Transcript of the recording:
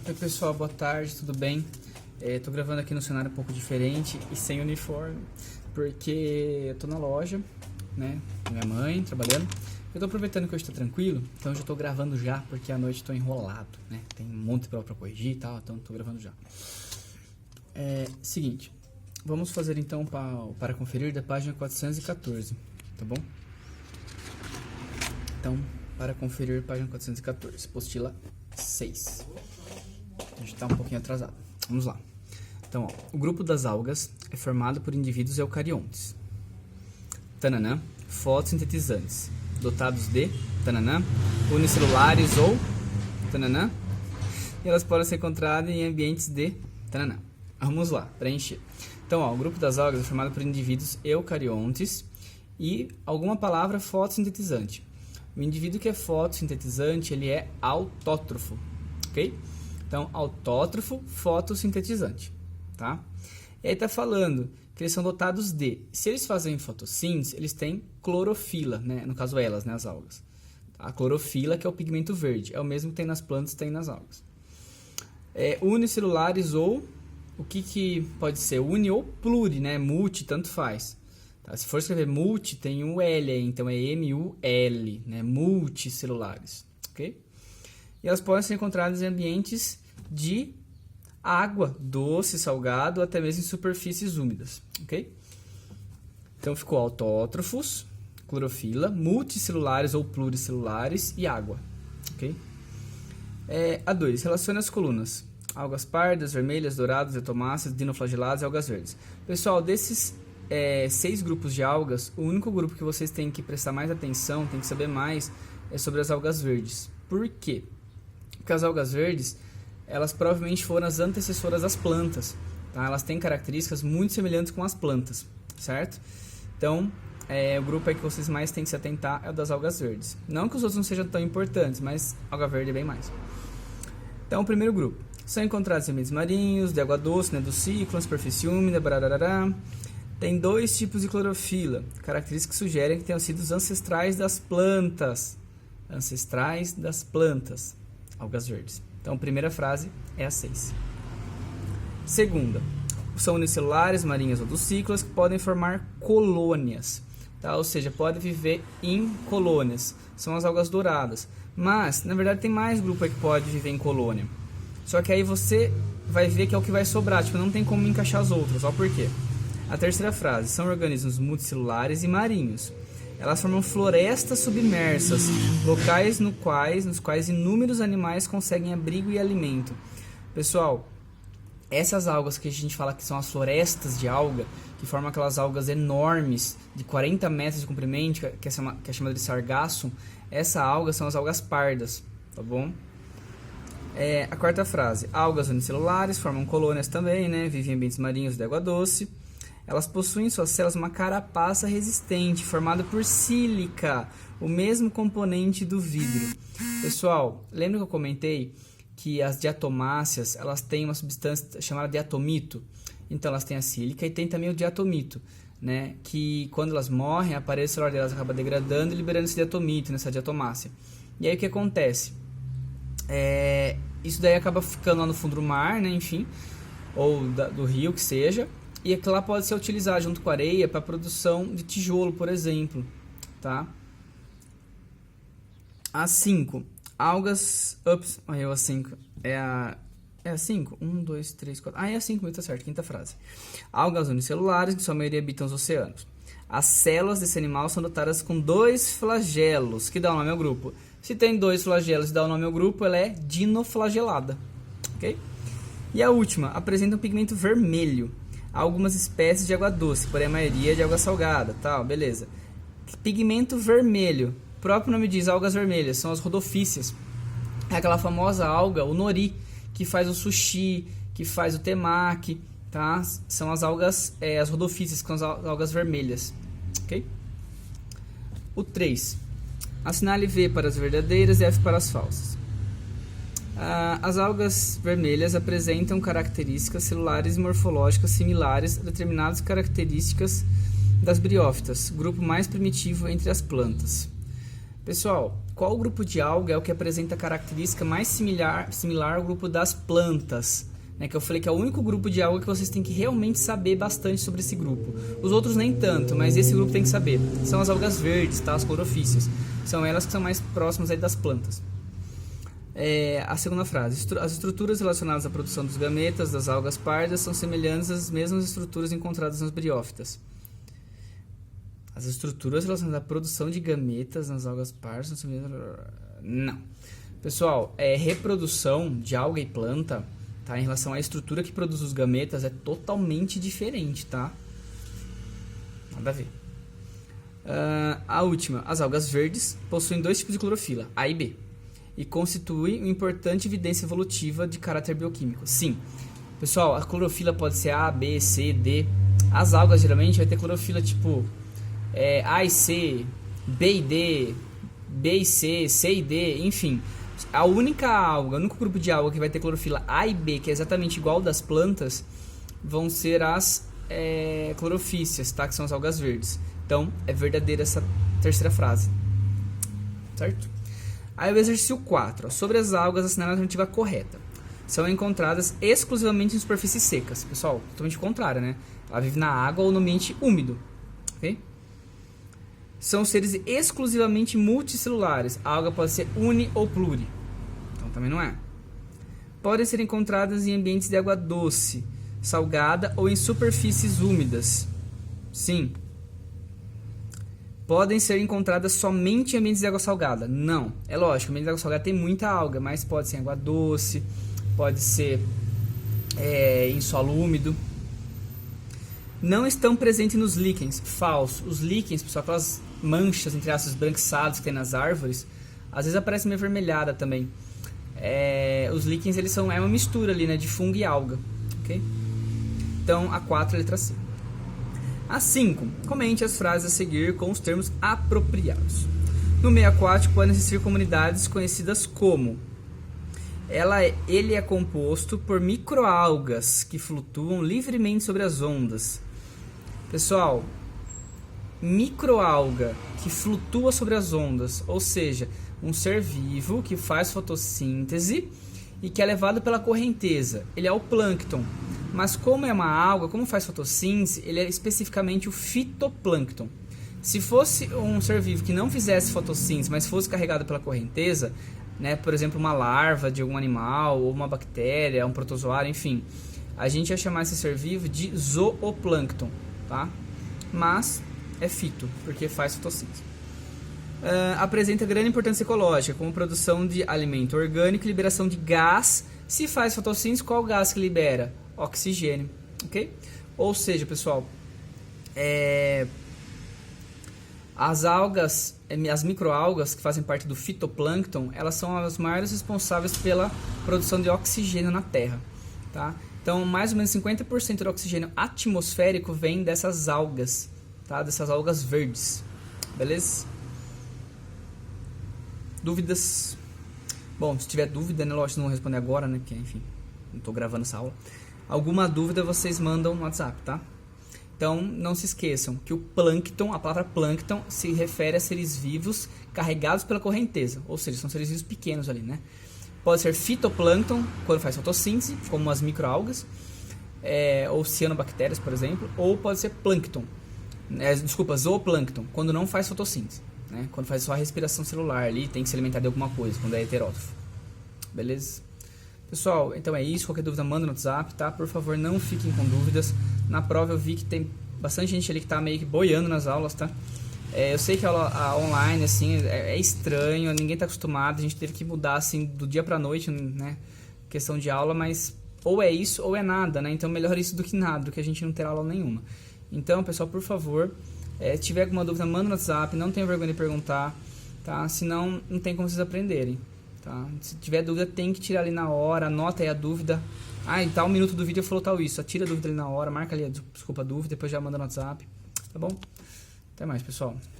Oi pessoal, boa tarde, tudo bem? Tô gravando aqui no cenário um pouco diferente e sem uniforme, porque eu tô na loja, né, com minha mãe, trabalhando. Eu tô aproveitando que hoje tá tranquilo, então eu já tô gravando já, porque à noite tô enrolado, né, tem um monte de prova pra corrigir e tal, então tô gravando já. Seguinte, vamos fazer então para conferir da página 414, tá bom? Então, para conferir página 414, apostila 6. A gente está um pouquinho atrasado. Vamos lá. Então, ó, o grupo das algas é formado por indivíduos eucariontes. Tananã, fotossintetizantes, dotados de tananã, unicelulares ou tananã, e elas podem ser encontradas em ambientes de tananã. Vamos lá, preencher. Então, ó, o grupo das algas é formado por indivíduos eucariontes e alguma palavra fotossintetizante. O indivíduo que é fotossintetizante, ele é autótrofo, ok? Então, autótrofo, fotossintetizante, tá? E aí tá falando que eles são dotados de... Se eles fazem fotossíntese, eles têm clorofila, né? No caso, elas, né? As algas. A clorofila, que é o pigmento verde. É o mesmo que tem nas plantas, tem nas algas. Unicelulares ou... O que pode ser? Uni ou pluri, né? Multi, tanto faz. Tá? Se for escrever multi, tem um L aí. Então, é M-U-L, né? Multicelulares, ok? E elas podem ser encontradas em ambientes de água, doce, salgado, até mesmo em superfícies úmidas, ok? Então, ficou autótrofos, clorofila, multicelulares ou pluricelulares e água, ok? A2, relaciona as colunas. Algas pardas, vermelhas, douradas, etomáceas, dinoflageladas e algas verdes. Pessoal, desses 6 grupos de algas, o único grupo que vocês têm que prestar mais atenção, tem que saber mais, é sobre as algas verdes. Por quê? Porque as algas verdes, elas provavelmente foram as antecessoras das plantas, tá? Elas têm características muito semelhantes com as plantas, certo? Então, o grupo aí que vocês mais têm que se atentar é o das algas verdes. Não que os outros não sejam tão importantes, mas alga verde é bem mais. Então, o primeiro grupo. São encontrados em ambientes marinhos, de água doce, né, do ciclo, superfície úmida, bararará. Tem 2 tipos de clorofila, características que sugerem que tenham sido os ancestrais das plantas. Ancestrais das plantas. Algas verdes. Então, a primeira frase é a 6. Segunda, são unicelulares, marinhas ou dulcícolas que podem formar colônias, tá? Ou seja, podem viver em colônias. São as algas douradas. Mas, na verdade, tem mais grupo aí que pode viver em colônia. Só que aí você vai ver que é o que vai sobrar, tipo, não tem como encaixar as outras. Ó, por quê? A terceira frase, são organismos multicelulares e marinhos. Elas formam florestas submersas, locais nos quais inúmeros animais conseguem abrigo e alimento. Pessoal, essas algas que a gente fala que são as florestas de alga, que formam aquelas algas enormes, de 40 metros de comprimento, que é chamada de sargassum, essa alga são as algas pardas, tá bom? A quarta frase, algas unicelulares, formam colônias também, né? Vivem em ambientes marinhos de água doce. Elas possuem em suas células uma carapaça resistente, formada por sílica, o mesmo componente do vidro. Pessoal, lembra que eu comentei que as diatomáceas, elas têm uma substância chamada diatomito? Então, elas têm a sílica e tem também o diatomito, né? Que quando elas morrem, a parede celular delas acaba degradando e liberando esse diatomito nessa diatomácea. E aí o que acontece? Isso daí acaba ficando lá no fundo do mar, né? Enfim, ou do rio, que seja. E aquilo lá pode ser utilizado junto com a areia para a produção de tijolo, por exemplo, tá? A 5. Algas... Ups, errou a 5. É a 5? 1, 2, 3, 4... é a 5, tá certo, quinta frase. Algas unicelulares, que sua maioria habitam os oceanos. As células desse animal são dotadas com 2 flagelos, que dá o nome ao grupo. Se tem 2 flagelos e dá o nome ao grupo, ela é dinoflagelada, ok? E a última, apresenta um pigmento vermelho. Há algumas espécies de água doce, porém a maioria é de água salgada, tal, beleza. Pigmento vermelho, o próprio nome diz algas vermelhas, são as rodopícias. É aquela famosa alga, o nori, que faz o sushi, que faz o temaki, tá? São as algas, as rodopícias, que são as algas vermelhas, ok? O 3. Assinale V para as verdadeiras e F para as falsas. As algas vermelhas apresentam características celulares e morfológicas similares a determinadas características das briófitas, grupo mais primitivo entre as plantas. Pessoal, qual grupo de alga é o que apresenta característica mais similar ao grupo das plantas? Né, que eu falei que é o único grupo de alga que vocês têm que realmente saber bastante sobre esse grupo. Os outros nem tanto, mas esse grupo tem que saber. São as algas verdes, tá? As clorofícias. São elas que são mais próximas aí das plantas. A segunda frase. As estruturas relacionadas à produção dos gametas das algas pardas são semelhantes às mesmas estruturas encontradas nos briófitas. As estruturas relacionadas à produção de gametas nas algas pardas são semelhantes... Não. Pessoal, reprodução de alga e planta, tá? Em relação à estrutura que produz os gametas, é totalmente diferente, tá? Nada a ver. A última. As algas verdes possuem 2 tipos de clorofila, A e B, e constituem uma importante evidência evolutiva de caráter bioquímico. Sim. Pessoal, a clorofila pode ser A, B, C, D. As algas geralmente vai ter clorofila tipo... A e C, B e D, B e C, C e D, enfim. A única alga, o único grupo de alga que vai ter clorofila A e B, que é exatamente igual das plantas, vão ser as clorofícias, tá? Que são as algas verdes. Então, é verdadeira essa terceira frase. Certo? Aí o exercício 4. Ó, sobre as algas, assinale a alternativa correta. São encontradas exclusivamente em superfícies secas. Pessoal, totalmente contrário, né? Ela vive na água ou no ambiente úmido. Ok? São seres exclusivamente multicelulares. A alga pode ser uni ou pluri. Então também não é. Podem ser encontradas em ambientes de água doce, salgada ou em superfícies úmidas. Sim. Podem ser encontradas somente em ambientes de água salgada. Não. É lógico, ambiente de água salgada tem muita alga, mas pode ser em água doce, pode ser em solo úmido. Não estão presentes nos líquens. Falso. Os líquens, pessoal, aquelas manchas, entre aspas, esbranquiçados que tem nas árvores, às vezes aparece meio avermelhada também. Os líquens, eles são uma mistura ali, né, de fungo e alga. Ok? Então, a 4, letra C. A 5. Comente as frases a seguir com os termos apropriados. No meio aquático podem existir comunidades conhecidas como... Ele é composto por microalgas que flutuam livremente sobre as ondas. Pessoal, microalga que flutua sobre as ondas, ou seja, um ser vivo que faz fotossíntese e que é levado pela correnteza. Ele é o plâncton, mas como é uma alga, como faz fotossíntese, ele é especificamente o fitoplâncton. Se fosse um ser vivo que não fizesse fotossíntese, mas fosse carregado pela correnteza, né, por exemplo, uma larva de algum animal, ou uma bactéria, um protozoário, enfim, a gente ia chamar esse ser vivo de zooplâncton, tá? Mas é fito, porque faz fotossíntese. Apresenta grande importância ecológica, como produção de alimento orgânico e liberação de gás. Se faz fotossíntese, qual gás que libera? Oxigênio, ok? Ou seja, pessoal, as algas, as microalgas que fazem parte do fitoplâncton, elas são as maiores responsáveis pela produção de oxigênio na Terra, tá? Então, mais ou menos 50% do oxigênio atmosférico vem dessas algas, tá? Dessas algas verdes, beleza? Dúvidas? Bom, se tiver dúvida, né, lógico, não vou responder agora, né, porque, enfim, não estou gravando essa aula. Alguma dúvida vocês mandam no WhatsApp, tá? Então, não se esqueçam que o plâncton, a palavra plâncton, se refere a seres vivos carregados pela correnteza. Ou seja, são seres vivos pequenos ali, né? Pode ser fitoplâncton, quando faz fotossíntese, como as microalgas, ou cianobactérias, por exemplo. Ou pode ser plâncton, zooplâncton, quando não faz fotossíntese, né? Quando faz só a respiração celular ali, tem que se alimentar de alguma coisa, quando é heterótrofo. Beleza? Pessoal, então é isso. Qualquer dúvida, manda no WhatsApp, tá? Por favor, não fiquem com dúvidas. Na prova eu vi que tem bastante gente ali que tá meio que boiando nas aulas, tá? Eu sei que a online, assim, é estranho, ninguém tá acostumado, a gente teve que mudar, assim, do dia pra noite, né? Questão de aula, mas ou é isso ou é nada, né? Então melhor isso do que nada, do que a gente não ter aula nenhuma. Então, pessoal, por favor, se tiver alguma dúvida, manda no WhatsApp, não tenha vergonha de perguntar, tá? Senão não tem como vocês aprenderem, tá? Se tiver dúvida, tem que tirar ali na hora, anota aí a dúvida. Em tal minuto do vídeo falou tal isso, só tira a dúvida ali na hora, marca ali a dúvida, depois já manda no WhatsApp, tá bom? Até mais, pessoal.